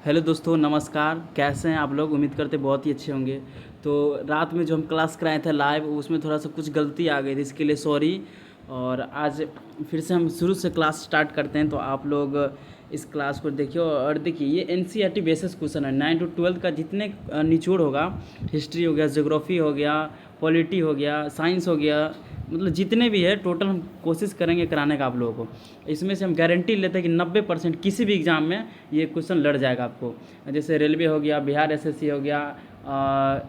Hello दोस्तों, नमस्कार। कैसे हैं आप लोग? उम्मीद करते बहुत ही अच्छे होंगे। तो रात में जो हम क्लास कराए थे लाइव, उसमें थोड़ा सा कुछ गलती आ गई थी, इसके लिए सॉरी। और आज फिर से हम शुरू से क्लास स्टार्ट करते हैं, तो आप लोग इस क्लास को देखिए। और देखिए, ये एनसीईआरटी बेसिस क्वेश्चन है। 9 to 12 का जितने निचोड़ होगा, हिस्ट्री हो गया, ज्योग्राफी हो गया, पॉलिटी हो गया, साइंस हो गया, मतलब जितने भी है टोटल हम कोशिश करेंगे कराने का आप लोगों को। इसमें से हम गारंटी लेते हैं कि 90% किसी भी एग्ज़ाम में ये क्वेश्चन लड़ जाएगा आपको। जैसे रेलवे हो गया, बिहार एसएससी हो गया,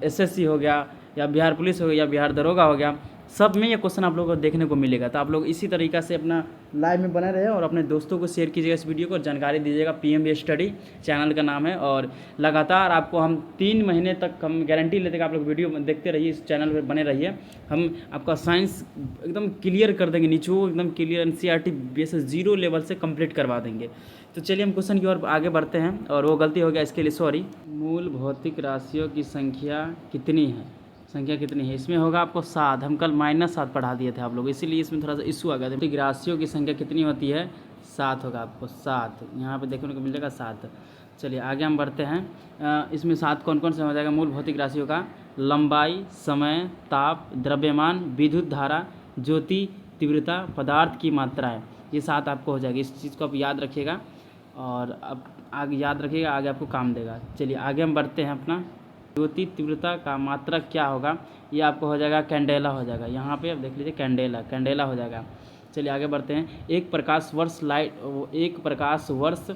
एसएससी हो गया, या बिहार पुलिस हो गया, या बिहार दरोगा हो गया, सब में ये क्वेश्चन आप लोगों को देखने को मिलेगा। तो आप लोग इसी तरीक़ा से अपना लाइव में बने रहे और अपने दोस्तों को शेयर कीजिएगा इस वीडियो को, जानकारी दीजिएगा। पीएमबी स्टडी चैनल का नाम है, और लगातार आपको हम 3 महीने तक हम गारंटी लेते हैं कि आप लोग वीडियो देखते रहिए, इस चैनल पर बने रहिए। हम आपका साइंस एकदम क्लियर कर देंगे, निचोड़ एकदम क्लियर, एनसीईआरटी बेसिस 0 लेवल से कंप्लीट करवा देंगे। तो चलिए हम क्वेश्चन की ओर आगे बढ़ते हैं। और वो गलती हो गया, इसके लिए सॉरी। मूल भौतिक राशियों की संख्या कितनी है? इसमें होगा आपको 7। हम कल -7 पढ़ा दिए थे आप लोग, इसीलिए इसमें थोड़ा सा इशू आ गया था। भौतिक राशियों की संख्या कितनी होती है? 7 होगा आपको, 7 यहाँ पे देखने को मिल जाएगा, 7। चलिए आगे हम बढ़ते हैं। इसमें 7 कौन कौन से हो जाएगा मूल भौतिक राशियों का? लंबाई, समय, ताप, द्रव्यमान, विद्युत धारा, ज्योति तीव्रता, पदार्थ की मात्रा है। ये 7 आपको हो जाएगी। इस चीज़ को आप याद रखिएगा, और अब आगे याद रखिएगा, आगे आपको काम देगा। चलिए आगे हम बढ़ते हैं अपना। ज्योति तीव्रता का मात्रक क्या होगा? ये आपको हो जाएगा कैंडेला हो जाएगा। यहाँ पे आप देख लीजिए, कैंडेला हो जाएगा। चलिए आगे बढ़ते हैं। एक प्रकाश वर्ष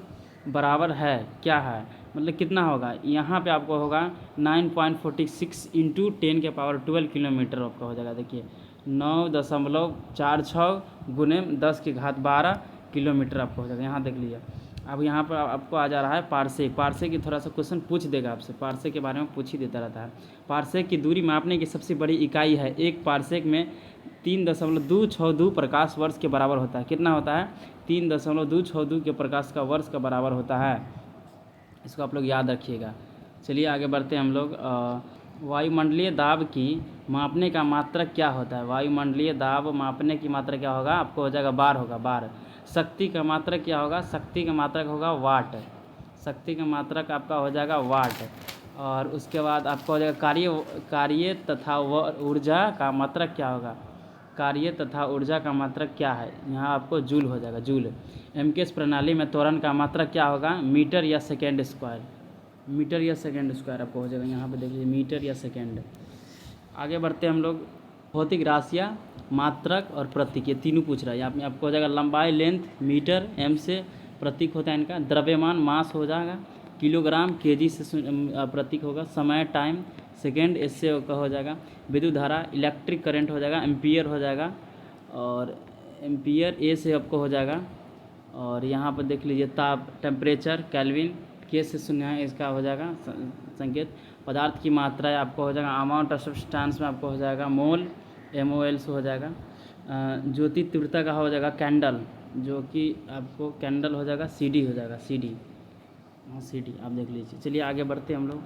बराबर है क्या है? मतलब कितना होगा? यहाँ पे आपको होगा 9.46 इंटू 10⁻12 किलोमीटर आपका हो जाएगा। देखिए 9.46 गुने 10⁻12 किलोमीटर आपको हो जाएगा। यहाँ देख लीजिए। अब यहाँ पर आपको आ जा रहा है पारसे की थोड़ा सा क्वेश्चन पूछ देगा आपसे। पारसे के बारे में पूछ ही देता रहता है। पारसे की दूरी मापने की सबसे बड़ी इकाई है। एक पारसेक में 3.262 प्रकाश वर्ष के बराबर होता है। कितना होता है? 3.262 के प्रकाश का वर्ष का बराबर होता है। इसको आप लोग याद रखिएगा। चलिए आगे बढ़ते हैं हम लोग। वायुमंडलीय दाब की मापने का मात्रक क्या होता है? वायुमंडलीय दाब मापने की मात्रा क्या होगा? आपको हो जाएगा बार होगा, बार। शक्ति का मात्रक क्या होगा? शक्ति का मात्रक होगा वाट। शक्ति का मात्रक आपका हो जाएगा वाट। और उसके बाद आपको हो जाएगा कार्य तथा ऊर्जा का मात्रक क्या होगा? कार्य तथा ऊर्जा का मात्रक क्या है? यहाँ आपको जूल हो जाएगा, जूल। एमकेएस प्रणाली में त्वरण का मात्रक क्या होगा? मीटर या सेकेंड स्क्वायर। मीटर या सेकेंड स्क्वायर आपको हो जाएगा। यहाँ पे देख लीजिए, मीटर या सेकेंड। आगे बढ़ते हैं हम लोग। भौतिक राशियाँ, मात्रक और प्रतीक, ये तीनों पूछ रहा है। यहाँ पे आपको हो जाएगा लंबाई, लेंथ, मीटर, एम से प्रतीक होता है इनका। द्रव्यमान, मास हो जाएगा। किलोग्राम, केजी से प्रतीक होगा। समय, टाइम, सेकेंड, इससे हो जाएगा। विद्युत धारा, इलेक्ट्रिक करंट हो जाएगा। एम्पियर हो जाएगा, और एम्पियर ए से आपको हो जाएगा। और यहाँ पर देख लीजिए ताप, टेम्परेचर, केल्विन, के से शून्य है, इसका हो जाएगा संकेत। पदार्थ की मात्रा है आपको हो जाएगा अमाउंट ऑफ सब्सटेंस में आपको हो जाएगा मोल, MOL से हो जाएगा। ज्योति तीव्रता का हो जाएगा कैंडल, जो कि आपको कैंडल हो जाएगा CD हो जाएगा, CD। हाँ CD आप देख लीजिए। चलिए आगे बढ़ते हैं हम लोग।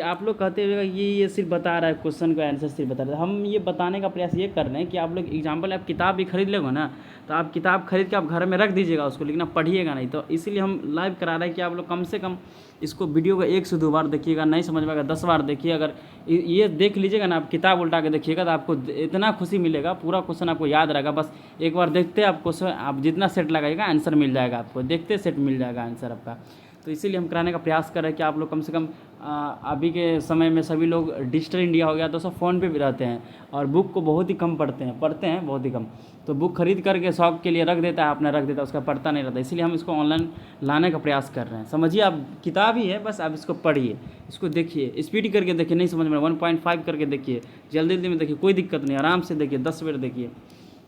आप लोग कहते हुए ये सिर्फ बता रहा है, क्वेश्चन का आंसर सिर्फ बता रहा है। हम ये बताने का प्रयास ये कर रहे हैं कि आप लोग एग्जाम्पल, आप किताब भी खरीद लोगे ना, तो आप किताब खरीद के आप घर में रख दीजिएगा उसको, लेकिन आप पढ़िएगा नहीं। तो इसीलिए हम लाइव करा रहे हैं कि आप लोग कम से कम इसको वीडियो को 1 से 2 बार देखिएगा। नहीं समझ में आएगा 10 बार देखिए। अगर ये देख लीजिएगा ना, आप किताब उल्टा के देखिएगा, तो आपको इतना खुशी मिलेगा, पूरा क्वेश्चन आपको याद रहेगा। बस एक बार देखते आप क्वेश्चन, आप जितना सेट लगाइएगा आंसर मिल जाएगा आपको, देखते सेट मिल जाएगा आंसर आपका। तो इसीलिए हम कराने का प्रयास कर रहे हैं कि आप लोग कम से कम अभी के समय में सभी लोग डिजिटल इंडिया हो गया, तो सब फ़ोन पे भी रहते हैं, और बुक को बहुत ही कम पढ़ते हैं बहुत ही कम। तो बुक खरीद करके शौक के लिए रख देता है, अपना रख देता है, उसका पढ़ता नहीं रहता। इसलिए हम इसको ऑनलाइन लाने का प्रयास कर रहे हैं। समझिए, आप किताब ही है, बस आप इसको पढ़िए, इसको देखिए, स्पीड करके देखिए। नहीं समझ में 1.5 करके देखिए, जल्दी जल्दी में देखिए, कोई दिक्कत नहीं, आराम से देखिए, 10 मिनट देखिए,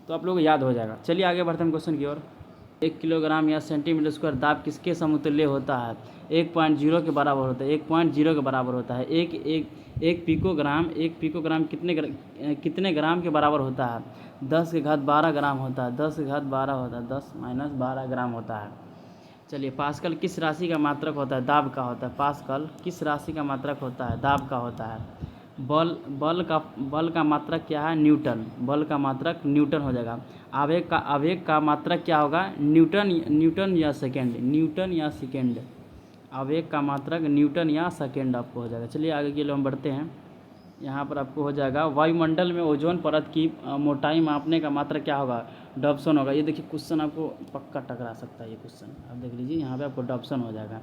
तो आप लोगों को याद हो जाएगा। चलिए आगे बढ़ते हैं क्वेश्चन की ओर। 1 किलोग्राम या सेंटीमीटर स्क्वायर दाब किसके समतुल्य होता है? 1.0 के बराबर होता है। 1.0 के बराबर होता है। एक पिकोग्राम कितने ग्राम के बराबर होता है? 10⁻12 ग्राम होता है। 10⁻12 होता है, 10 - 12 ग्राम होता है। चलिए, पास्कल किस राशि का मात्रक होता है? दाब का होता है। पास्कल किस राशि का मात्रक होता है? दाब का होता है। बल का मात्रक क्या है? न्यूटन। बल का मात्रक न्यूटन हो जाएगा। आवेग का मात्रक क्या होगा? न्यूटन या सेकेंड। आवेग का मात्रक न्यूटन या सेकेंड आपको हो जाएगा। चलिए आगे के लिए हम बढ़ते हैं। यहाँ पर आपको हो जाएगा वायुमंडल में ओजोन परत की मोटाई मापने का मात्रक क्या होगा, डॉप्सन होगा। ये देखिए क्वेश्चन आपको पक्का टकरा सकता है, ये क्वेश्चन आप देख लीजिए, यहाँ पे आपको डॉप्सन हो जाएगा।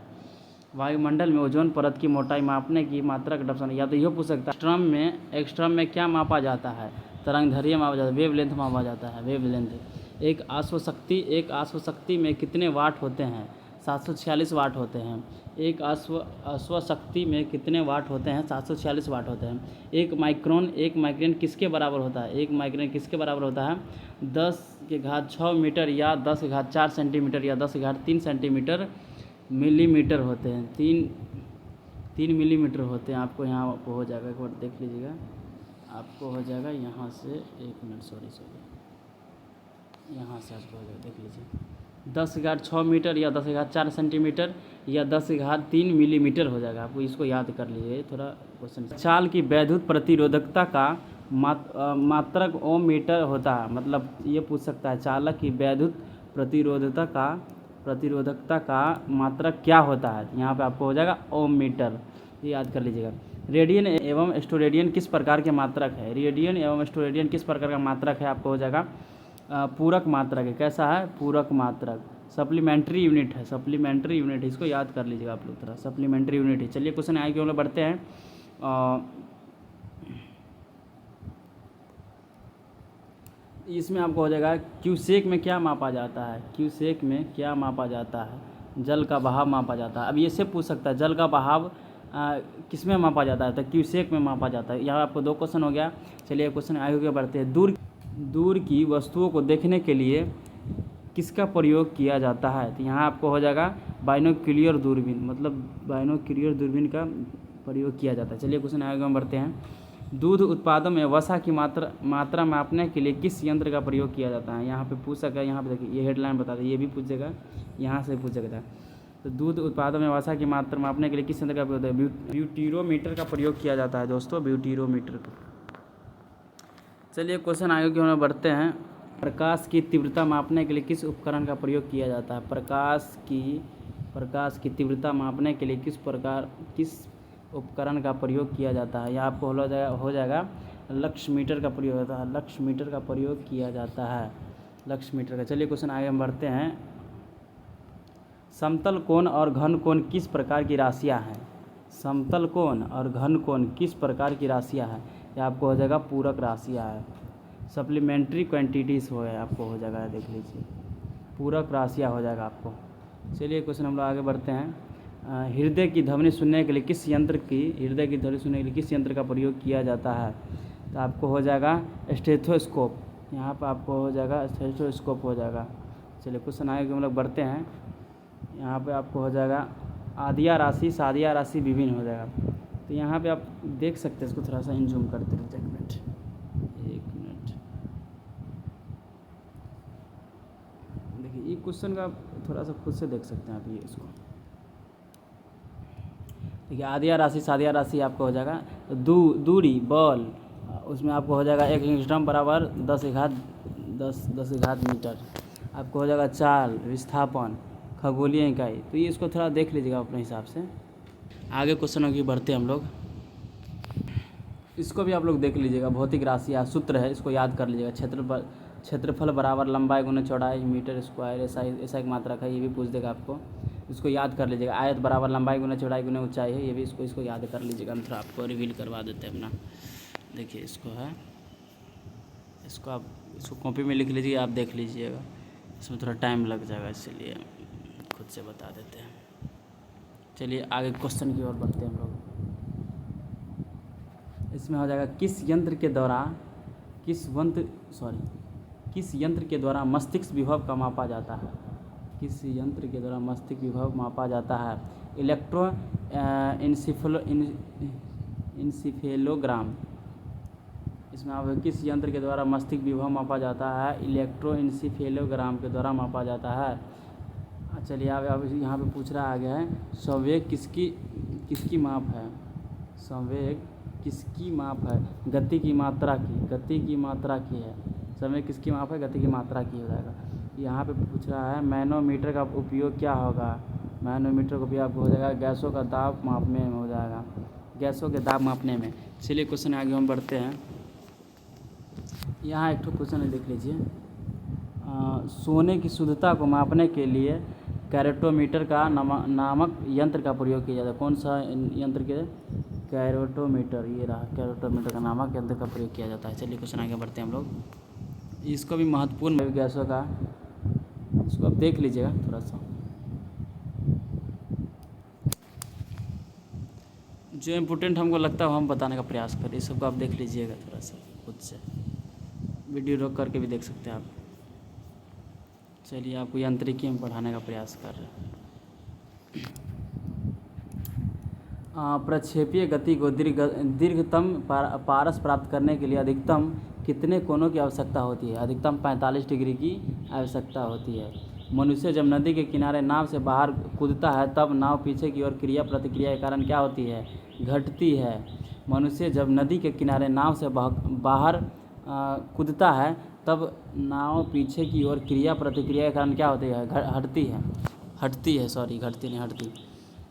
वायुमंडल में ओजोन परत की मोटाई मापने की मात्रक डॉप्सन, या तो यह पूछ सकता है एक्सट्रम में क्या मापा जाता है, तरंगदैर्घ्य मापा जाता है, वेव लेंथ मापा जाता है, वेव लेंथ। एक अश्वशक्ति में कितने वाट होते हैं, 746 वाट होते हैं। एक अश्वशक्ति में कितने वाट होते हैं, 746 वाट होते हैं। एक माइक्रोन किसके बराबर होता है, एक माइक्रोन किसके बराबर होता है, 10⁶ मीटर या 10⁴ सेंटीमीटर या 10⁻³ सेंटीमीटर मिलीमीटर होते हैं। 3 मिलीमीटर होते हैं। आपको यहाँ आपको हो जाएगा, एक बार देख लीजिएगा, आपको हो जाएगा यहाँ से 1 मिनट, सॉरी यहाँ से आपको हो जाएगा, देख लीजिए 10⁻6 मीटर या 10⁻4 सेंटीमीटर या 10⁻3 मिलीमीटर हो जाएगा। आपको इसको याद कर लीजिए, थोड़ा क्वेश्चन। चाल की वैद्युत प्रतिरोधकता का मात्रक ओम मीटर होता है, मतलब ये पूछ सकता है चालक की वैद्युत प्रतिरोधकता का मात्रक क्या होता है। यहाँ पे आपको हो जाएगा ओम मीटर, ये याद कर लीजिएगा। रेडियन एवं स्टोरेडियन किस प्रकार के मात्रक है, रेडियन एवं स्टोरेडियन किस प्रकार का मात्रक है, आपको हो जाएगा पूरक मात्रक है। कैसा है, पूरक मात्रक, सप्लीमेंट्री यूनिट है, सप्लीमेंट्री यूनिट है, इसको याद कर लीजिएगा आप लोग थोड़ा, सप्लीमेंट्री यूनिट है। चलिए क्वेश्चन आगे हम लोग बढ़ते हैं। इसमें आपको हो जाएगा क्यूसेक में क्या मापा जाता है, क्यूसेक में क्या मापा जाता है, जल का बहाव मापा जाता है। अब ये से पूछ सकता है जल का बहाव किस में मापा जाता है, तो क्यूसेक में मापा जाता है। यहाँ आपको 2 क्वेश्चन हो गया। चलिए क्वेश्चन आगे बढ़ते हैं। दूर की वस्तुओं को देखने के लिए किसका प्रयोग किया जाता है, तो यहाँ आपको हो जाएगा बाइनोक्यूलर दूरबीन, मतलब बाइनोक्यूलर दूरबीन का प्रयोग किया जाता है। चलिए क्वेश्चन आगे हम बढ़ते हैं। दूध उत्पादन में वसा की मात्रा मापने के लिए किस यंत्र का प्रयोग किया जाता है। यहाँ पे पूछ सका, यहाँ पे देखिए ये हेडलाइन बता दें, ये भी पूछेगा, यहाँ से पूछेगा। तो दूध उत्पादन में वसा की मात्रा मापने के लिए किस यंत्र का प्रयोग होता है, ब्यूटीरोमीटर का प्रयोग किया जाता है दोस्तों, ब्यूटीरोमीटर का। चलिए क्वेश्चन आगे की ओर बढ़ते हैं। प्रकाश की तीव्रता मापने के लिए किस उपकरण का प्रयोग किया जाता है, प्रकाश की तीव्रता मापने के लिए किस उपकरण का प्रयोग किया जाता है। यह आपको हो जाएगा लक्स मीटर का प्रयोग होता है, लक्स मीटर का प्रयोग किया जाता है, लक्स मीटर का। चलिए क्वेश्चन आगे हम बढ़ते हैं। समतल कोण और घन कोण किस प्रकार की राशियाँ हैं, समतल कोण और घन कोण किस प्रकार की राशियाँ हैं। यह आपको हो जाएगा पूरक राशियाँ है, सप्लीमेंट्री क्वांटिटीज़ हो है, आपको हो जाएगा, देख लीजिए पूरक राशियाँ हो जाएगा आपको। चलिए क्वेश्चन हम लोग आगे बढ़ते हैं। हृदय की ध्वनि सुनने के लिए किस यंत्र का प्रयोग किया जाता है, तो आपको हो जाएगा स्टेथोस्कोप, यहाँ पर आपको हो जाएगा स्टेथोस्कोप हो जाएगा। चलिए क्वेश्चन आगे हम लोग बढ़ते हैं। यहाँ पे आपको हो जाएगा आदिया राशि सादिया राशि विभिन्न हो जाएगा। तो यहाँ पे आप देख सकते हैं, इसको थोड़ा सा इंजूम करते हैं, एक मिनट। देखिए ये क्वेश्चन का थोड़ा सा खुद से देख सकते हैं आप, ये इसको देखिए आदिया राशि सादिया राशि आपको हो जाएगा। तो दूरी बॉल, उसमें आपको हो जाएगा 1 एंगस्ट्रॉम बराबर 10⁻10 मीटर। आपको हो जाएगा चाल, विस्थापन, खगोलीय इकाई। तो ये इसको थोड़ा देख लीजिएगा अपने हिसाब से। आगे क्वेश्चनों की बढ़ते हैं हम लोग, इसको भी आप लोग देख लीजिएगा। भौतिक राशि सूत्र है, इसको याद कर लीजिएगा। क्षेत्रफल बराबर लंबाई गुना चौड़ाई मीटर स्क्वायर, ऐसा एक मात्रक है, ये भी पूछ देगा आपको, इसको याद कर लीजिएगा। आयत बराबर लंबाई गुना चौड़ाई गुना ऊंचाई है, ये भी इसको याद कर लीजिएगा। हम थोड़ा आपको रिवील करवा देते हैं अपना। देखिए इसको है, इसको कॉपी में लिख लीजिए, आप देख लीजिएगा, इसमें थोड़ा टाइम लग जाएगा, इसलिए खुद से बता देते हैं। चलिए आगे क्वेश्चन की ओर बढ़ते हैं हम लोग। इसमें हो जाएगा किस यंत्र के द्वारा मस्तिष्क विभव का मापा जाता है, किस यंत्र के द्वारा मस्तिष्क विभव मापा जाता है। इलेक्ट्रो इंसिफेलोग्राम, इसमें आप किस यंत्र के द्वारा मस्तिष्क विभव मापा जाता है, इलेक्ट्रो इंसिफेलोग्राम के द्वारा मापा जाता है। चलिए अब यहाँ पे पूछ रहा आ गया है संवेग किसकी माप है, संवेग किसकी माप है, गति की मात्रा की है। संवेग किसकी माप है, गति की मात्रा की हो जाएगा। यहाँ पे पूछ रहा है मैनोमीटर का उपयोग क्या होगा, मैनोमीटर को भी आपको हो जाएगा गैसों का दाब मापने में हो जाएगा, गैसों के दाब मापने में। चलिए क्वेश्चन आगे हम बढ़ते हैं। यहाँ एक ठो क्वेश्चन है, देख लीजिए। सोने की शुद्धता को मापने के लिए कैरेटोमीटर का नामक यंत्र का प्रयोग किया जाता है। कौन सा यंत्र के? कैरेटोमीटर, ये रहा कैरेटोमीटर का नामक यंत्र का प्रयोग किया जाता है। चलिए क्वेश्चन आगे बढ़ते हैं हम लोग। इसको भी महत्वपूर्ण गैसों का, इसको आप देख लीजिएगा थोड़ा सा। जो इम्पोर्टेंट हमको लगता है वो हम बताने का प्रयास करें, इस सबको आप देख लीजिएगा थोड़ा सा खुद से, वीडियो रोक करके भी देख सकते हैं आप। चलिए आपको यांत्रिकी में पढ़ाने का प्रयास कर रहे हैं। प्रक्षेपीय गति को दीर्घतम पारस प्राप्त करने के लिए अधिकतम कितने कोणों की आवश्यकता होती है? अधिकतम 45 डिग्री की आवश्यकता होती है। मनुष्य जब नदी के किनारे नाव से बाहर कूदता है तब नाव पीछे की ओर क्रिया प्रतिक्रिया के कारण क्या होती है? घटती है। मनुष्य जब नदी के किनारे नाव से बाहर कूदता है तब नाव पीछे की ओर क्रिया प्रतिक्रिया के कारण क्या होती है? हटती है, सॉरी, घटती नहीं, हटती।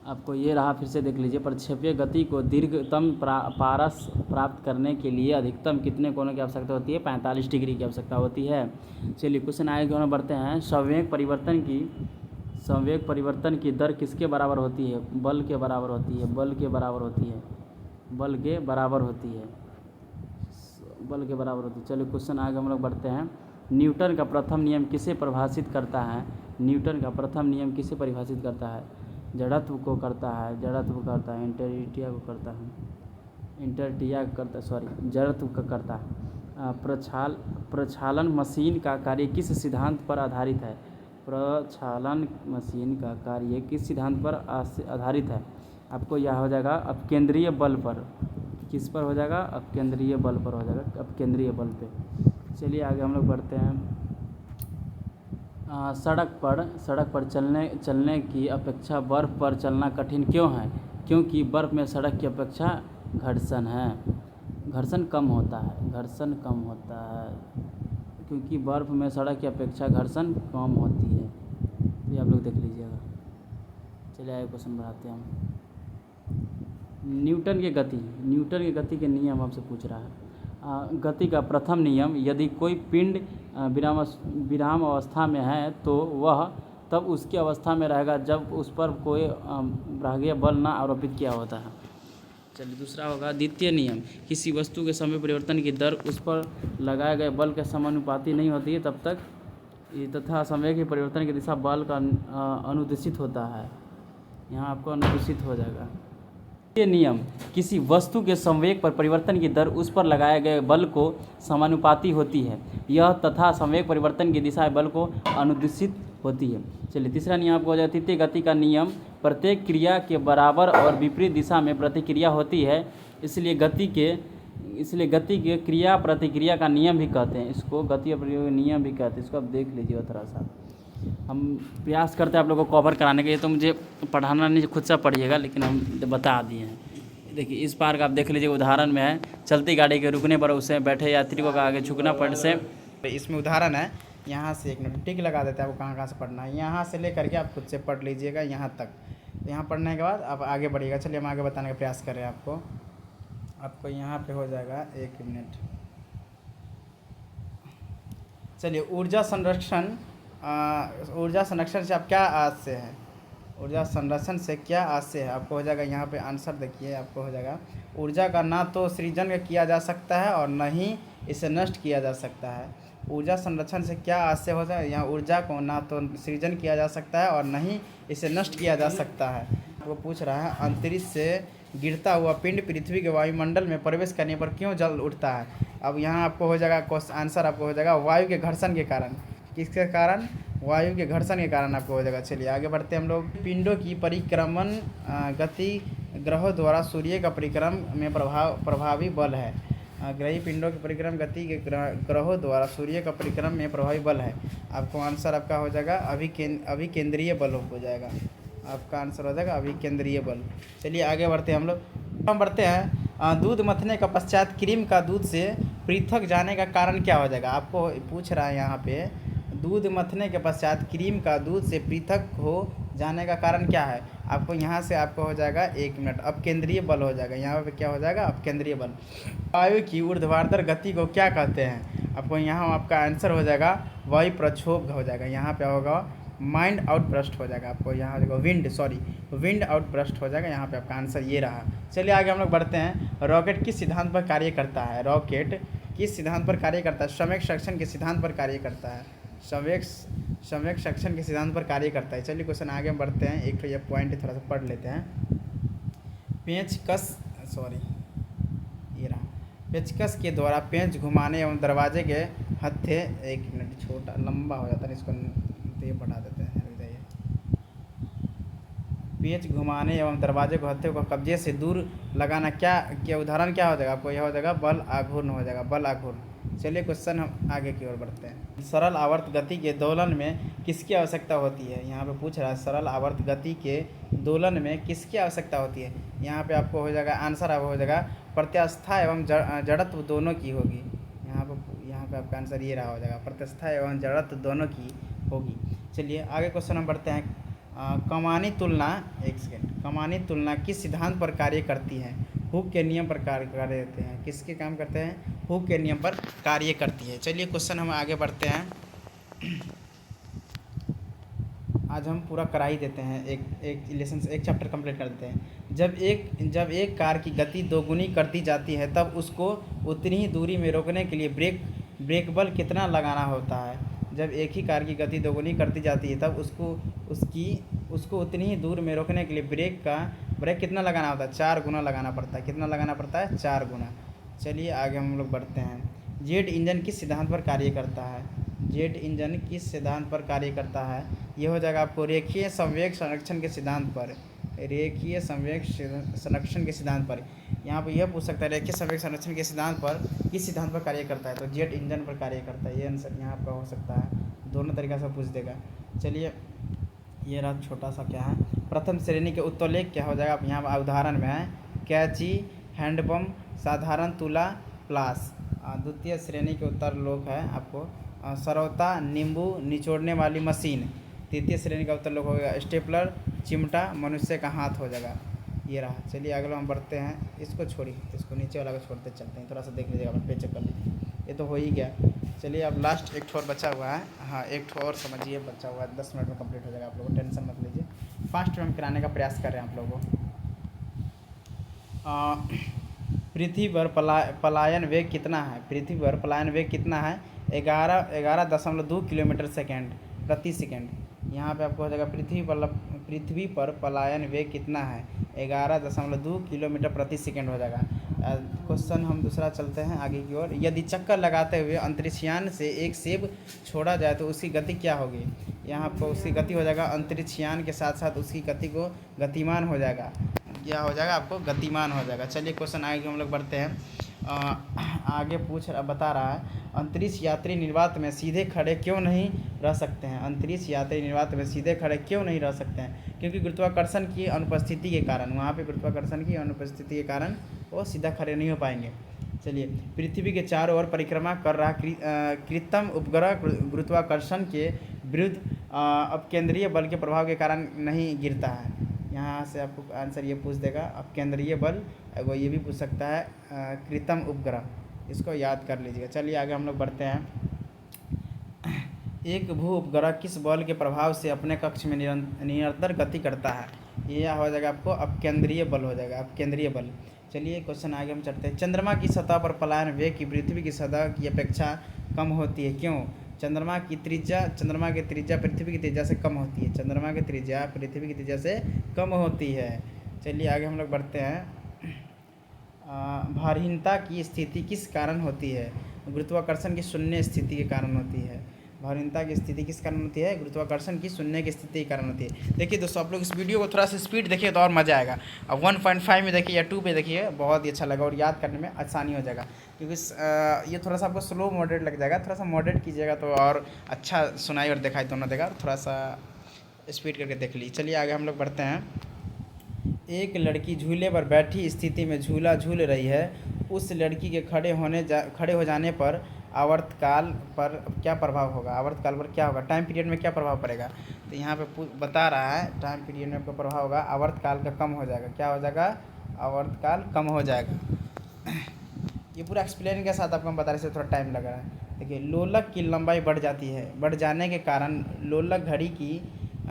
आपको ये रहा, फिर से देख लीजिए। प्रक्षेपीय गति को दीर्घतम पारस प्राप्त करने के लिए अधिकतम कितने कोणों की आवश्यकता होती है? 45 डिग्री की आवश्यकता होती है। चलिए क्वेश्चन आगे हम बढ़ते हैं। संवेग परिवर्तन की दर किसके बराबर होती है? बल के बराबर होती है। बल के बराबर होती है। चलिए क्वेश्चन आगे हम लोग बढ़ते हैं। न्यूटन का प्रथम नियम किसे परिभाषित करता है? न्यूटन का प्रथम नियम किसे परिभाषित करता है? जड़त्व को करता है, जड़त्व का करता है। प्रक्षालन मशीन का कार्य किस सिद्धांत पर आधारित है? प्रक्षालन मशीन का कार्य किस सिद्धांत पर आधारित है? आपको यह हो जाएगा अपकेंद्रीय बल पर। किस पर हो जाएगा? अपकेंद्रीय बल पर हो जाएगा, अपकेंद्रीय बल पे। चलिए आगे हम लोग बढ़ते हैं। सड़क पर चलने की अपेक्षा बर्फ़ पर चलना कठिन क्यों है? क्योंकि बर्फ़ में सड़क की अपेक्षा घर्षण कम होता है। क्योंकि बर्फ़ में सड़क की अपेक्षा घर्षण कम होती है। ये आप लोग देख लीजिएगा। चलिए आगे क्वेश्चन बढ़ाते हैं हम। न्यूटन की गति के नियम आपसे पूछ रहा है। गति का प्रथम नियम, यदि कोई पिंड विराम अवस्था में है तो वह तब उसकी अवस्था में रहेगा जब उस पर कोई बाह्य बल न आरोपित किया होता है। चलिए दूसरा होगा द्वितीय नियम, किसी वस्तु के समय परिवर्तन की दर उस पर लगाए गए बल के समानुपाती नहीं होती है तब तक तथा समय के परिवर्तन की दिशा बल का अनुदिशित होता है। यहाँ आपको अनुदिशित हो जाएगा। ये नियम, किसी वस्तु के संवेग पर परिवर्तन की दर उस पर लगाए गए बल को समानुपाती होती है, यह तथा संवेग परिवर्तन की दिशा बल को अनुदिशित होती है। चलिए तीसरा नियम आपको हो जाएगा तृतीय गति का नियम, प्रत्येक क्रिया के बराबर और विपरीत दिशा में प्रतिक्रिया होती है, इसलिए गति के क्रिया प्रतिक्रिया का नियम भी कहते हैं। इसको गति और नियम भी कहते हैं। इसको आप देख लीजिए थोड़ा सा। हम प्रयास करते हैं आप लोगों को कवर कराने के लिए, तो मुझे पढ़ाना नहीं, खुद से पढ़िएगा, लेकिन हम बता दिए हैं। देखिए इस पार का आप देख लीजिए, उदाहरण में है चलती गाड़ी के रुकने पर उसे बैठे यात्री को आगे झुकना पड़ से। इसमें उदाहरण है, यहाँ से एक मिनट टिक लगा देते हैं। आपको कहाँ से पढ़ना है, यहाँ से लेकर के आप खुद से पढ़ लीजिएगा यहाँ तक। यहाँ पढ़ने के बाद आप आगे बढ़िएगा। चलिए हम आगे बताने का प्रयास कर रहे हैं आपको यहाँ पे हो जाएगा। एक मिनट। चलिए ऊर्जा संरक्षण से आप क्या आशय है? ऊर्जा संरक्षण से क्या आशय है? आपको हो जाएगा यहाँ पे आंसर देखिए। आपको हो जाएगा ऊर्जा का ना तो सृजन किया जा सकता है और न ही इसे नष्ट किया जा सकता है। ऊर्जा संरक्षण से क्या आशय होता है? यहाँ ऊर्जा को ना तो सृजन किया जा सकता है और न ही इसे नष्ट किया जा सकता है। वो पूछ रहा है अंतरिक्ष से गिरता हुआ पिंड पृथ्वी के वायुमंडल में प्रवेश करने पर क्यों जल उठता है? अब यहाँ आपको हो जाएगा आंसर, आपको हो जाएगा वायु के घर्षण के कारण। किसके कारण? वायु के घर्षण के कारण आपको हो जाएगा। चलिए आगे बढ़ते हैं हम लोग। पिंडों की परिक्रमण गति ग्रहों द्वारा सूर्य का परिक्रम में प्रभावी बल है। ग्रही पिंडों की परिक्रम गति के ग्रहों द्वारा सूर्य का परिक्रम में प्रभावी बल है। आपको आंसर आपका हो जाएगा अभिकेंद्रीय बल हो जाएगा। आपका आंसर हो जाएगा अभिकेंद्रीय बल। चलिए आगे बढ़ते हैं हम बढ़ते हैं। दूध मथने का पश्चात क्रीम का दूध से पृथक जाने का कारण क्या हो जाएगा? आपको पूछ रहा है यहाँ पे, दूध मथने के पश्चात क्रीम का दूध से पृथक जाने का कारण क्या है? आपको यहाँ से आपको हो जाएगा 1 मिनट, अब केंद्रीय बल हो जाएगा, यहाँ पे क्या हो जाएगा? अब केंद्रीय बल। वायु की ऊर्ध्वाधर गति को क्या कहते हैं? आपको यहाँ आपका आंसर हो जाएगा वायु प्रक्षोभ हो जाएगा, यहाँ पे होगा माइंड आउट ब्रस्ट हो जाएगा, आपको यहाँ हो जाएगा विंड आउट ब्रस्ट हो जाएगा, यहाँ पे आपका आंसर ये रहा। चलिए आगे हम लोग बढ़ते हैं। रॉकेट किस सिद्धांत पर कार्य करता है? रॉकेट किस सिद्धांत पर कार्य करता है? संवेग सक्शन के सिद्धांत पर कार्य करता है, संवेग सक्शन के सिद्धांत पर कार्य करता है। चलिए क्वेश्चन आगे बढ़ते हैं, एक तो ये पॉइंट थोड़ा सा पढ़ लेते हैं। पेचकस के द्वारा पेंच घुमाने एवं दरवाजे के हत्थे, 1 मिनट छोटा लंबा हो जाता है, इसको तो ये बढ़ा देते हैं। पेंच घुमाने एवं दरवाजे को हत्थे को कब्जे से दूर लगाना क्या उदाहरण क्या हो जाएगा? आपको यह हो जाएगा बल आघूर्ण हो जाएगा, बल आघूर्ण। चलिए क्वेश्चन हम आगे की ओर बढ़ते हैं। सरल आवर्त गति के दोलन में किसकी आवश्यकता होती है? यहाँ पे पूछ रहा है सरल आवर्त गति के दोलन में किसकी आवश्यकता होती है? यहाँ पे आपको हो जाएगा आंसर, अब हो जाएगा प्रत्यास्था एवं जड़त्व दोनों की होगी। यहाँ पे आपका आंसर ये रहा हो जाएगा, प्रत्यास्था एवं जड़त्व दोनों की होगी। चलिए आगे क्वेश्चन हम बढ़ते हैं। कमानी तुलना किस सिद्धांत पर कार्य करती है? हुक के नियम पर कार्य करते हैं। किसके काम करते हैं? हुक के नियम पर कार्य करती है। चलिए क्वेश्चन हम आगे बढ़ते हैं। आज हम पूरा करा ही देते हैं, एक चैप्टर कंप्लीट कर देते हैं। जब एक कार की गति दोगुनी कर दी जाती है तब उसको उतनी ही दूरी में रोकने के लिए ब्रेक बल कितना लगाना होता है? जब एक ही कार की गति दोगुनी कर दी जाती है तब उसको उतनी ही दूर में रोकने के लिए ब्रेक कितना लगाना होता है? 4 गुना लगाना पड़ता है। कितना लगाना पड़ता है? 4 गुना। चलिए आगे हम लोग बढ़ते हैं। जेट इंजन किस सिद्धांत पर कार्य करता है? जेट इंजन किस सिद्धांत पर कार्य करता है? ये हो जाएगा आपको रेखीय संवेग संरक्षण के सिद्धांत पर, रेखीय संवेग संरक्षण के सिद्धांत पर। यहाँ पर यह पूछ सकता है रेखीय संवेग संरक्षण के सिद्धांत पर किस सिद्धांत पर कार्य करता है? तो जेट इंजन पर कार्य करता है। ये आंसर यहाँ आपका हो सकता है, दोनों तरीक़ा से पूछ देगा। चलिए ये रहा छोटा सा क्या है, प्रथम श्रेणी के उत्तोलेख क्या हो जाएगा? आप यहाँ उदाहरण में है कैंची, हैंडपम्प, साधारण तुला, प्लास। द्वितीय श्रेणी के उत्तर लोक है आपको सरौता, नींबू निचोड़ने वाली मशीन। तृतीय श्रेणी का उत्तर लोक हो गया स्टेपलर, चिमटा, मनुष्य का हाथ हो जाएगा। ये रहा। चलिए अगला हम बढ़ते हैं, इसको छोड़िए, इसको नीचे वाला को छोड़ते चलते हैं, थोड़ा सा देख लीजिएगा, अपने पे चेक कर लीजिए। ये तो हो ही गया। चलिए अब लास्ट एक ठोर बचा हुआ है, हाँ एक ठोर और समझिए बचा हुआ है, 10 मिनट में कंप्लीट हो जाएगा। आप लोगों टेंशन मत लीजिए, फास्ट में हम कराने का प्रयास कर रहे हैं आप लोगों को। पृथ्वी पर पलायन वेग कितना है? पृथ्वी पर पलायन वेग कितना है? 11.2 किलोमीटर प्रति सेकेंड। यहाँ पे आपको हो जाएगा पृथ्वी पर पलायन वेग कितना है? 11.2 किलोमीटर प्रति सेकेंड हो जाएगा। क्वेश्चन हम दूसरा चलते हैं आगे की ओर। यदि चक्कर लगाते हुए अंतरिक्षयान से एक सेब छोड़ा जाए तो उसकी गति क्या होगी? यहाँ आपको उसकी गति हो जाएगा अंतरिक्षयान के साथ साथ उसकी गति को गतिमान हो जाएगा। क्या हो जाएगा? आपको गतिमान हो जाएगा। चलिए क्वेश्चन आगे हम लोग बढ़ते हैं। आगे बता रहा है अंतरिक्ष यात्री निर्वात में सीधे खड़े क्यों नहीं रह सकते हैं? अंतरिक्ष यात्री निर्वात में सीधे खड़े क्यों नहीं रह सकते हैं? क्योंकि गुरुत्वाकर्षण की अनुपस्थिति के कारण, वहाँ पे गुरुत्वाकर्षण की अनुपस्थिति के कारण वो सीधा खड़े नहीं हो पाएंगे। चलिए पृथ्वी के चारों ओर परिक्रमा कर रहा कृत्रिम उपग्रह गुरुत्वाकर्षण के विरुद्ध अपकेंद्रीय बल के प्रभाव के कारण नहीं गिरता है। यहाँ से आपको आंसर ये पूछ देगा अपकेंद्रीय बल, वो ये भी पूछ सकता है कृत्रिम उपग्रह, इसको याद कर लीजिएगा। चलिए आगे हम लोग बढ़ते हैं। एक भू उपग्रह किस बल के प्रभाव से अपने कक्ष में निरंतर गति करता है? ये हो जाएगा आपको अपकेंद्रीय बल हो जाएगा, अपकेंद्रीय बल। चलिए क्वेश्चन आगे हम चलते हैं। चंद्रमा की सतह पर पलायन वेग की पृथ्वी की सतह की अपेक्षा कम होती है, क्यों? चंद्रमा की त्रिज्या पृथ्वी की त्रिज्या से कम होती है। चंद्रमा की त्रिज्या पृथ्वी की त्रिज्या से कम होती है। चलिए आगे हम लोग बढ़ते हैं। भारहीनता की स्थिति किस कारण होती है? गुरुत्वाकर्षण की शून्य स्थिति के कारण होती है। भारहीनता की स्थिति किस कारण होती है? गुरुत्वाकर्षण की शून्य की स्थिति के कारण होती है। देखिए दोस्तों, आप लोग इस वीडियो को थोड़ा सा स्पीड देखिए तो और मज़ा आएगा। अब 1.5 में देखिए या 2 पे देखिए, बहुत ही अच्छा लगा और याद करने में आसानी हो जाएगा। क्योंकि ये थोड़ा सा आपको स्लो मॉडरेट लग जाएगा, थोड़ा सा मॉडरेट कीजिएगा तो और अच्छा सुनाई और दिखाई दोनों देगा। थोड़ा सा स्पीड करके देख लीजिए। चलिए आगे हम लोग बढ़ते हैं। एक लड़की झूले पर बैठी स्थिति में झूला झूल रही है। उस लड़की के खड़े हो जाने पर आवर्तकाल पर क्या प्रभाव होगा, आवर्तकाल पर क्या होगा, टाइम पीरियड में क्या प्रभाव पड़ेगा। तो यहाँ पे बता रहा है टाइम पीरियड में आपका प्रभाव होगा, आवर्तकाल का कम हो जाएगा। क्या हो जाएगा, आवर्तकाल कम हो जाएगा। ये पूरा एक्सप्लेन के साथ आपको हम बता रहे हैं, थोड़ा टाइम लग रहा है। देखिए, लोलक की लंबाई बढ़ जाती है, बढ़ जाने के कारण लोलक घड़ी की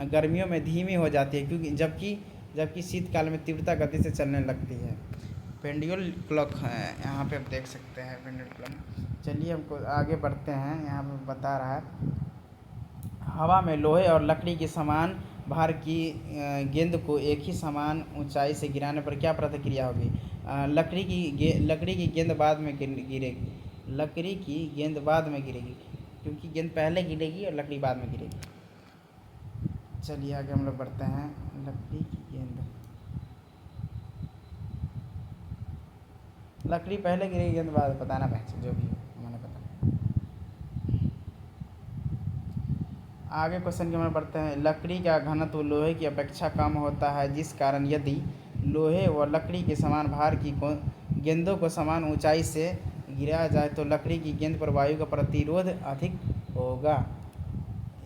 गर्मियों में धीमी हो जाती है, क्योंकि जबकि शीतकाल में तीव्रता गति से चलने लगती है। पेंडुलम क्लॉक है, यहाँ पे आप देख सकते हैं पेंडुलम। चलिए हमको आगे बढ़ते हैं। यहाँ पे बता रहा है, हवा में लोहे और लकड़ी की समान भार की गेंद को एक ही समान ऊंचाई से गिराने पर क्या प्रतिक्रिया होगी। लकड़ी की गेंद बाद में गिरेगी, लकड़ी की गेंद बाद में गिरेगी, क्योंकि गेंद पहले गिरेगी और लकड़ी बाद में गिरेगी। चलिए आगे हम लोग बढ़ते हैं। लकड़ी पहले गिरेगी, गेंद बाद, बताना पहचान जो भी हो, मैंने पता। आगे क्वेश्चन के में बढ़ते हैं। लकड़ी का घनत्व लोहे की अपेक्षा कम होता है, जिस कारण यदि लोहे व लकड़ी के समान भार की गेंदों को समान ऊंचाई से गिराया जाए तो लकड़ी की गेंद पर वायु का प्रतिरोध अधिक होगा।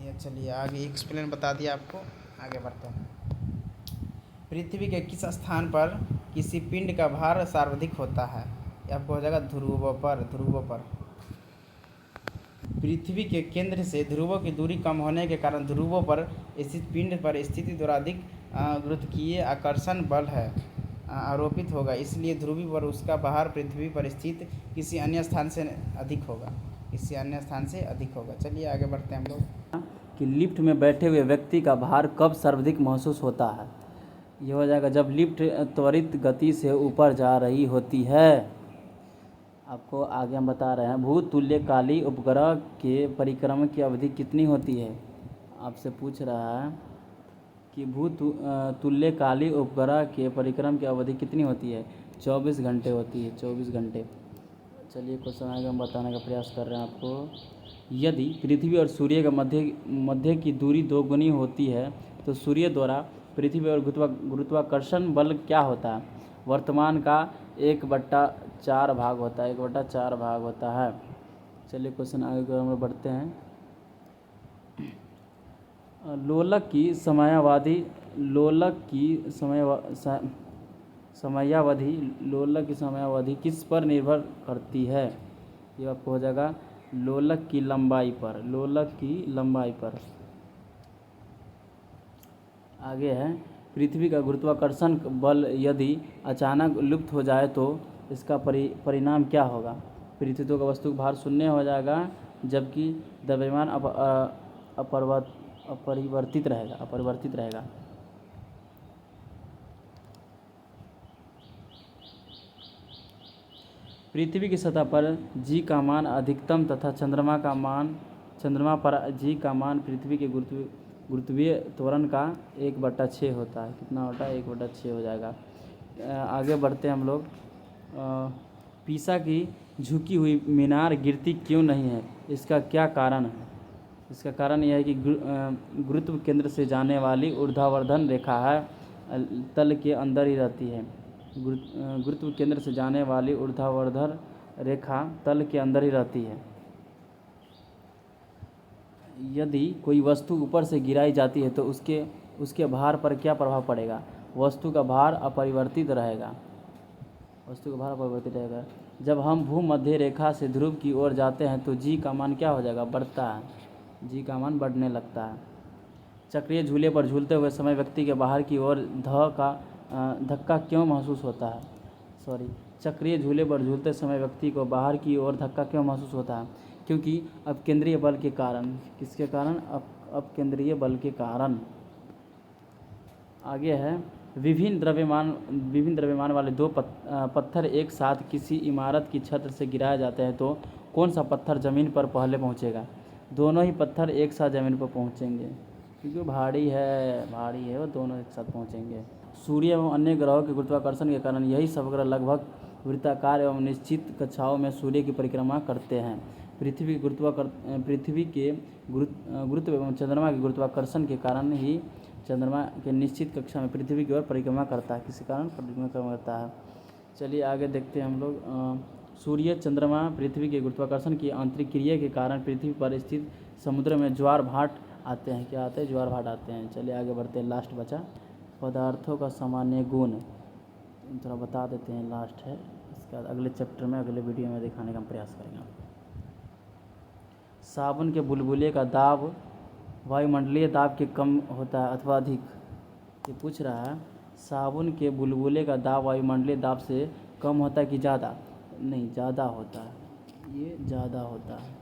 ये चलिए आगे एक्सप्लेन बता दिया आपको, आगे बढ़ते हैं। पृथ्वी के किस स्थान पर किसी पिंड का भार सर्वाधिक होता है। ये आपको हो जाएगा ध्रुवों पर। पृथ्वी के केंद्र से ध्रुवों की दूरी कम होने के कारण ध्रुवों पर स्थित पिंड पर स्थिति द्वारा अधिक गुरुत्वीय आकर्षण बल है आरोपित होगा, इसलिए ध्रुवी पर उसका भार पृथ्वी पर स्थित किसी अन्य स्थान से अधिक होगा। चलिए आगे बढ़ते हैं हम लोग। कि लिफ्ट में बैठे हुए व्यक्ति का भार कब सर्वाधिक महसूस होता है। ये हो जाएगा जब लिफ्ट त्वरित गति से ऊपर जा रही होती है। आपको आगे हम बता रहे हैं, भूतुल्यकाली उपग्रह के परिक्रमण की अवधि कितनी होती है। आपसे पूछ रहा है कि भूतुल्यकाली उपग्रह के परिक्रमण की अवधि कितनी होती है। 24 घंटे होती है, 24 घंटे। चलिए क्वेश्चन आगे हम बताने का प्रयास कर रहे हैं आपको। यदि पृथ्वी और सूर्य के मध्य की दूरी 2 गुनी होती है तो सूर्य द्वारा पृथ्वी और गुरुत्वाकर्षण बल क्या होता है। वर्तमान का 1/4 भाग होता है, 1/4 भाग होता है। चलिए क्वेश्चन आगे हम बढ़ते हैं। लोलक की समयावधि किस पर निर्भर करती है। ये आपको हो जाएगा लोलक की लंबाई पर। आगे है, पृथ्वी का गुरुत्वाकर्षण बल यदि अचानक लुप्त हो जाए तो इसका परिणाम क्या होगा। पृथ्वी का वस्तु भार शून्य हो जाएगा, जबकि द्रव्यमान अपरिवर्तित रहेगा। पृथ्वी की सतह पर जी का मान अधिकतम तथा चंद्रमा पर जी का मान पृथ्वी के गुरुत्वीय त्वरण का 1/6 होता है। कितना होता है, 1/6 हो जाएगा। आगे बढ़ते हैं हम लोग। पीसा की झुकी हुई मीनार गिरती क्यों नहीं है, इसका क्या कारण है। इसका कारण यह है कि गुरुत्व केंद्र से जाने वाली ऊर्ध्वाधर रेखा है तल के अंदर ही रहती है। गुरुत्व केंद्र से जाने वाली ऊर्ध्वाधर रेखा तल के अंदर ही रहती है। यदि कोई वस्तु ऊपर से गिराई जाती है तो उसके भार पर क्या प्रभाव पड़ेगा। वस्तु का भार अपरिवर्तित रहेगा। जब हम भूमध्य रेखा से ध्रुव की ओर जाते हैं तो जी का मान क्या हो जाएगा, बढ़ता है। जी का मान बढ़ने लगता है। चक्रीय झूले पर झूलते हुए समय व्यक्ति के बाहर की ओर धक्का क्यों महसूस होता है। चक्रीय झूले पर झूलते समय व्यक्ति को बाहर की ओर धक्का क्यों महसूस होता है, क्योंकि अपकेंद्रीय बल के कारण। किसके कारण, अपकेंद्रीय बल के कारण। आगे है, विभिन्न द्रव्यमान वाले 2 पत्थर एक साथ किसी इमारत की छत से गिराए जाते हैं तो कौन सा पत्थर ज़मीन पर पहले पहुंचेगा। दोनों ही पत्थर एक साथ ज़मीन पर पहुंचेंगे, क्योंकि भारी है, वो दोनों एक साथ पहुंचेंगे। सूर्य एवं अन्य ग्रहों के गुरुत्वाकर्षण के कारण यही सब ग्रह लगभग वृत्ताकार एवं निश्चित कक्षाओं में सूर्य की परिक्रमा करते हैं। पृथ्वी के गुरुत्व एवं चंद्रमा के गुरुत्वाकर्षण के कारण ही चंद्रमा के निश्चित कक्षा में पृथ्वी की ओर परिक्रमा करता है। किसी कारण परिक्रमा करता है। चलिए आगे देखते हैं हम लोग। सूर्य, चंद्रमा, पृथ्वी के गुरुत्वाकर्षण की आंतरिक क्रिया के कारण पृथ्वी पर स्थित समुद्र में ज्वार भाट आते हैं। क्या आते हैं? ज्वार भाट आते हैं। चलिए आगे बढ़ते हैं, लास्ट बचा पदार्थों का सामान्य गुण, थोड़ा बता देते हैं, लास्ट है। इसके बाद अगले चैप्टर में, अगले वीडियो में दिखाने का हम प्रयास करेंगे। साबुन के बुलबुले का दाब वायुमंडलीय दाब के कम होता है अथवा अधिक। ये पूछ रहा है साबुन के बुलबुले का दाब वायुमंडलीय दाब से कम होता है कि ज़्यादा? नहीं, ज़्यादा होता है, ये ज़्यादा होता है।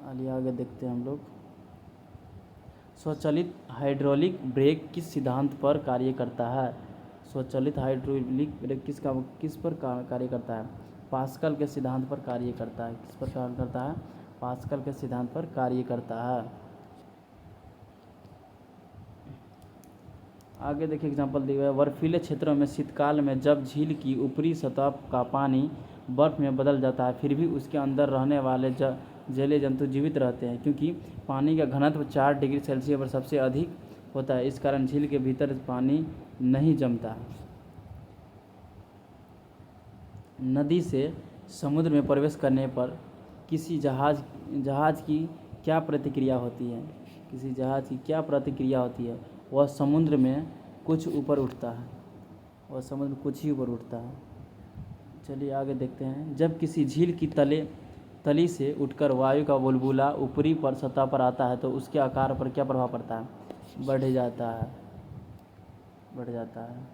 आइए आगे देखते हैं हम लोग। स्वचालित हाइड्रोलिक ब्रेक किस सिद्धांत पर कार्य करता है? स्वचालित हाइड्रोलिक ब्रेक किस पर कार्य करता है? पास्कल के सिद्धांत पर कार्य करता है। किस पर कार्य करता है? पास्कल के सिद्धांत पर कार्य करता है। आगे देखिए एग्जांपल दिया हुआ है, बर्फीले क्षेत्रों में शीतकाल में जब झील की ऊपरी सतह का पानी बर्फ़ में बदल जाता है, फिर भी उसके अंदर रहने वाले जलीय जंतु जीवित रहते हैं, क्योंकि पानी का घनत्व 4 डिग्री सेल्सियस पर सबसे अधिक होता है। इस कारण झील के भीतर पानी नहीं जमता। नदी से समुद्र में प्रवेश करने पर किसी जहाज़ की क्या प्रतिक्रिया होती है? किसी जहाज़ की क्या प्रतिक्रिया होती है? वह समुद्र में कुछ ऊपर उठता है। वह समुद्र में कुछ ही ऊपर उठता है। चलिए आगे देखते हैं। जब किसी झील की तली से उठकर वायु का बुलबुला ऊपरी पर सतह पर आता है तो उसके आकार पर क्या प्रभाव पड़ता है? बढ़ जाता है।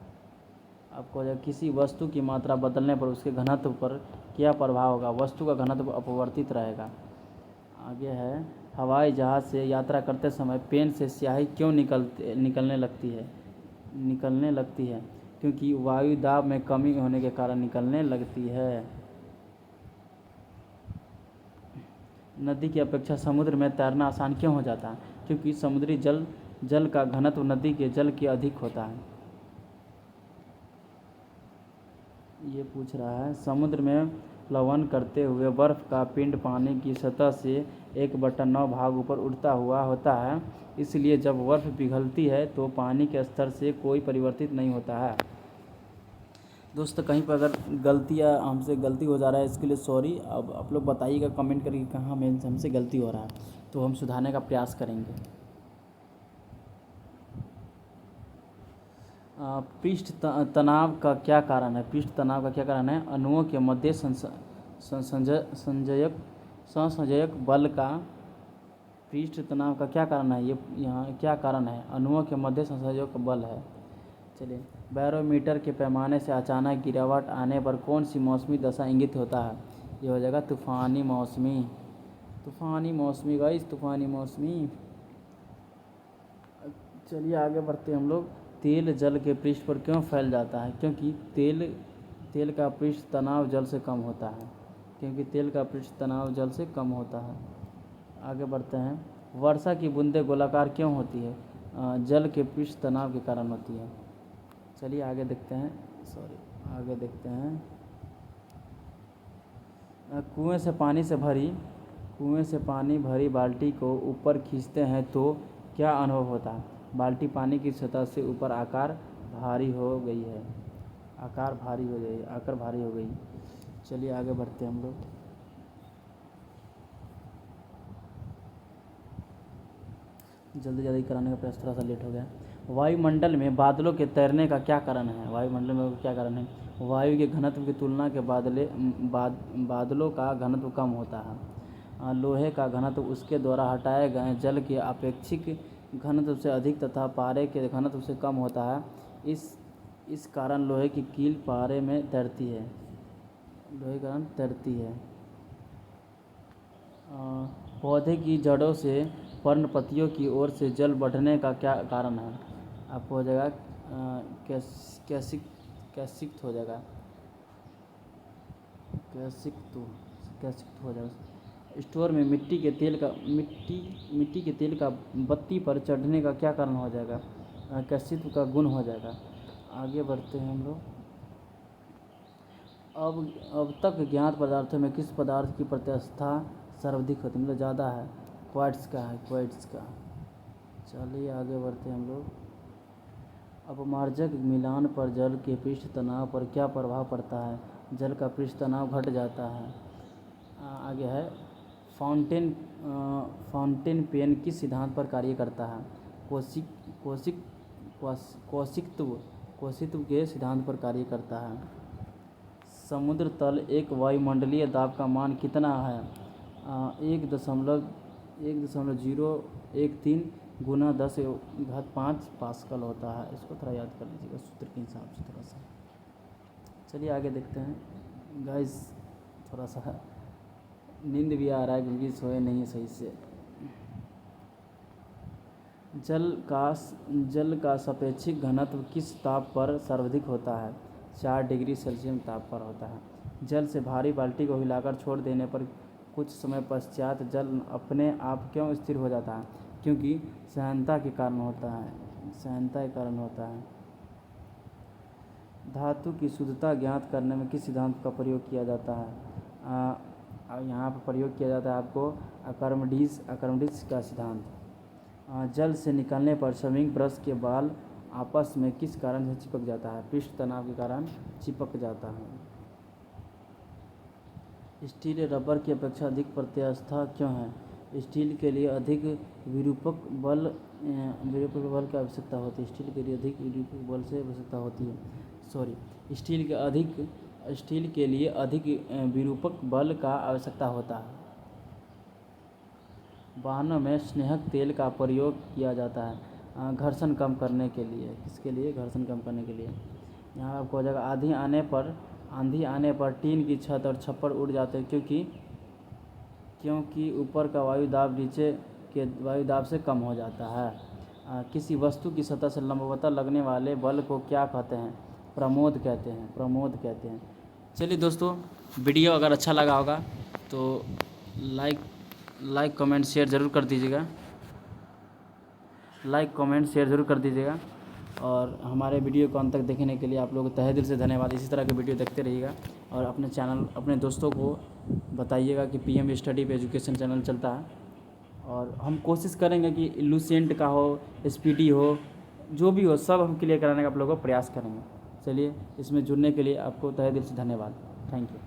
आपको जब किसी वस्तु की मात्रा बदलने पर उसके घनत्व पर क्या प्रभाव होगा? वस्तु का घनत्व अपरिवर्तित रहेगा। आगे है, हवाई जहाज़ से यात्रा करते समय पेन से स्याही क्यों निकलने लगती है? क्योंकि वायु दाब में कमी होने के कारण निकलने लगती है। नदी की अपेक्षा समुद्र में तैरना आसान क्यों हो जाता है? क्योंकि समुद्री जल का घनत्व नदी के जल के अधिक होता है। ये पूछ रहा है, समुद्र में प्लवन करते हुए बर्फ़ का पिंड पानी की सतह से 1/9 भाग ऊपर उठता हुआ होता है, इसलिए जब बर्फ़ पिघलती है तो पानी के स्तर से कोई परिवर्तित नहीं होता है। दोस्तों कहीं पर अगर हमसे गलती हो जा रहा है, इसके लिए सॉरी। अब आप लोग बताइएगा कमेंट करके कहाँ हमसे गलती हो रहा है, तो हम सुधारने का प्रयास करेंगे। पृष्ठ तनाव का क्या कारण है? पृष्ठ तनाव का क्या कारण है? अणुओं के मध्य संसंजयक बल का पृष्ठ तनाव का क्या कारण है? ये यहाँ क्या कारण है? अणुओं के मध्य संसंजयक बल है। चलिए, बैरोमीटर के पैमाने से अचानक गिरावट आने पर कौन सी मौसमी दशा इंगित होता है? ये हो जाएगा तूफ़ानी मौसमी गाइस, तूफ़ानी मौसमी। चलिए आगे बढ़ते हैं हम लोग। तेल जल के पृष्ठ पर क्यों फैल जाता है? क्योंकि तेल का पृष्ठ तनाव जल से कम होता है। आगे बढ़ते हैं। वर्षा की बूंदें गोलाकार क्यों होती है? जल के पृष्ठ तनाव के कारण होती है। चलिए आगे देखते हैं। कुएं से पानी भरी बाल्टी को ऊपर खींचते हैं तो क्या अनुभव होता है? बाल्टी पानी की सतह से ऊपर आकार भारी हो गई। चलिए आगे बढ़ते हैं हम लोग। जल्दी कराने का प्रयास, थोड़ा सा लेट हो गया। वायुमंडल में बादलों के तैरने का क्या कारण है? वायु के घनत्व की तुलना के बादलों का घनत्व कम होता है। लोहे का घनत्व उसके द्वारा हटाए गए जल के अपेक्षिक घनत्व से अधिक तथा पारे के घनत्व से कम होता है। इस कारण लोहे की कील पारे में तैरती है। पौधे की जड़ों से पर्णपतियों की ओर से जल बढ़ने का क्या कारण है? आपको हो जाएगा कैसिक्त हो जाएगा। स्टोर में मिट्टी के तेल का बत्ती पर चढ़ने का क्या कारण हो जाएगा? कैसित्व का गुण हो जाएगा। आगे बढ़ते हैं हम लोग। अब तक ज्ञात पदार्थों में किस पदार्थ की प्रत्यास्थता सर्वाधिक होती है, मतलब ज़्यादा है? क्वार्ट्ज का। चलिए आगे बढ़ते हैं हम लोग। अपमार्जक मिलान पर जल के पृष्ठ तनाव पर क्या प्रभाव पड़ता है? जल का पृष्ठ तनाव घट जाता है। आगे है फाउंटेन पेन किस सिद्धांत पर कार्य करता है? कोशित्व के सिद्धांत पर कार्य करता है। समुद्र तल एक वायुमंडलीय दाब का मान कितना है? 1.013 गुना 10⁵ पास्कल होता है। इसको थोड़ा याद कर लीजिएगा सूत्र के हिसाब से थोड़ा सा। चलिए आगे देखते हैं गाइस। थोड़ा सा नींद भी आ रहा है क्योंकि सोए नहीं सही से। जल का सापेक्षिक घनत्व किस ताप पर सर्वाधिक होता है? 4 डिग्री सेल्सियस ताप पर होता है। जल से भारी बाल्टी को हिलाकर छोड़ देने पर कुछ समय पश्चात जल अपने आप क्यों स्थिर हो जाता है? क्योंकि सहनता के कारण होता है। धातु की शुद्धता ज्ञात करने में किस सिद्धांत का प्रयोग किया जाता है? यहाँ पर प्रयोग किया जाता है आपको आर्किमिडीज का सिद्धांत। जल से निकलने पर स्विमिंग ब्रश के बाल आपस में किस कारण से चिपक जाता है? पृष्ठ तनाव के कारण चिपक जाता है। स्टील रबर की अपेक्षा अधिक प्रत्यास्थ क्यों है? स्टील के लिए अधिक विरूपक बल की आवश्यकता होती है। स्टील के लिए अधिक विरूपक बल से आवश्यकता होती है। स्टील के लिए अधिक विरूपक बल का आवश्यकता होता है। वाहनों में स्नेहक तेल का प्रयोग किया जाता है घर्षण कम करने के लिए। किसके लिए? घर्षण कम करने के लिए। यहाँ आपको हो जाएगा आंधी आने पर टीन की छत और छप्पर उड़ जाते हैं क्योंकि ऊपर का वायुदाब नीचे के वायुदाब से कम हो जाता है। किसी वस्तु की सतह से लंबवत लगने वाले बल को क्या कहते हैं? प्रमोद कहते हैं। चलिए दोस्तों, वीडियो अगर अच्छा लगा होगा तो लाइक कमेंट शेयर ज़रूर कर दीजिएगा। और हमारे वीडियो को अंत तक देखने के लिए आप लोगों को तहे दिल से धन्यवाद। इसी तरह के वीडियो देखते रहिएगा और अपने दोस्तों को बताइएगा कि पीएम स्टडी पे एजुकेशन चैनल चलता है। और हम कोशिश करेंगे कि लूसेंट का हो, स्पीडी हो, जो भी हो सब हम क्लियर कराने का आप लोगों को प्रयास करेंगे। चलिए, इसमें जुड़ने के लिए आपको तहे दिल से धन्यवाद। Thank you.